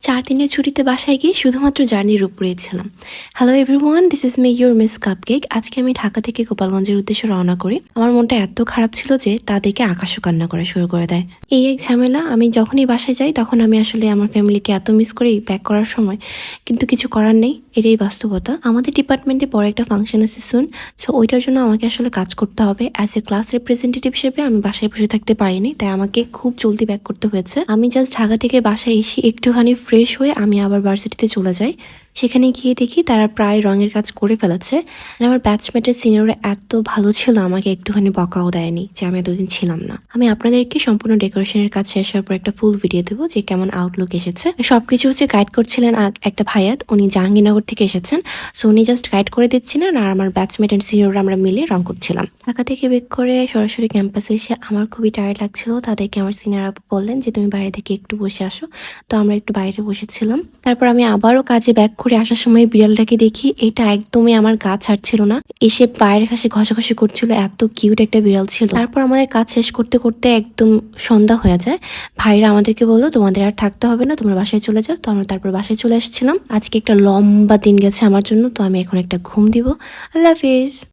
4 দিনের ছুটিতে বাসায় গিয়ে শুধুমাত্র জার্নির উপরেই ছিলাম। Hello everyone, this is me your miss cupcake. আজকে আমি ঢাকা থেকে গোপালগঞ্জের উদ্দেশ্যে রওনা করি। আমার মনটা এত খারাপ ছিল যে তা দেখে আকাশও কান্না করা শুরু করে দেয়। এই এক ঝামেলা। আমি যখনই বাসায় যাই তখন আমি আসলে আমার ফ্যামিলিকে এত মিস করি প্যাক করার সময়, কিন্তু কিছু করার নেই, এটাই বাস্তবতা। আমাদের ডিপার্টমেন্টে পরে একটা ফাংশন আছে সুন, সো ওইটার জন্য আমাকে আসলে কাজ করতে হবে। অ্যাজ এ ক্লাস রিপ্রেজেন্টেটিভ হিসেবে আমি বাসায় বসে থাকতে পারিনি, তাই আমাকে খুব জলদি ব্যাক করতে হয়েছে। আমি জাস্ট ঢাকা থেকে বাসায় এসে একটুখানি ফ্রেশ হয়ে আমি আবার ভার্সিটিতে চলে যাই। সেখানে গিয়ে দেখি তারা প্রায় রঙের কাজ করে ফেলেছে। আমার ব্যাচমেটের সিনিয়ররা এত ভালো ছিল, আমাকে একটুখানি বকাও দেয়নি যে আমি এতদিন ছিলাম না। আমি আপনাদেরকে সম্পূর্ণ ডেকোরেশনের কাজ শেষ হওয়ার পর একটা ফুল ভিডিও দেবো যে কেমন আউটলুক এসেছে। সবকিছু গাইড করছিলেন একটা ভাইয়াত, উনি জাহাঙ্গীরনগর থেকে এসেছেন। সো উনি জাস্ট গাইড করে দিচ্ছিলেন আর আমার ব্যাচমেট এন্ড সিনিয়ররা আমরা মিলে রং করছিলাম। ঢাকা থেকে বেক করে সরাসরি ক্যাম্পাসে এসে আমার খুবই টায়ার্ড লাগছিল। তাদেরকে আমার সিনিয়র আপু বললেন যে তুমি বাইরে থেকে একটু বসে আসো, তো আমরা একটু বাইরে বসেছিলাম। তারপর আমি আবারও কাজে ব্যাক করে আসার সময় বিড়ালটাকে দেখি, এটা একদমই আমার গা ছাড়ছিল না, এসে পায়ের কাছে ঘষাঘষি করছিল। এত কিউট একটা বিড়াল ছিল। তারপর আমাদের কাজ শেষ করতে করতে একদম সন্ধ্যা হয়ে যায়। ভাইরা আমাদেরকে বললো তোমাদের আর থাকতে হবে না, তোমরা বাসায় চলে যাও। তো আমরা তারপর বাসায় চলে আসছিলাম। আজকে একটা লম্বা দিন গেছে আমার জন্য, তো আমি এখন একটা ঘুম দিব। আল্লাহ হাফিজ।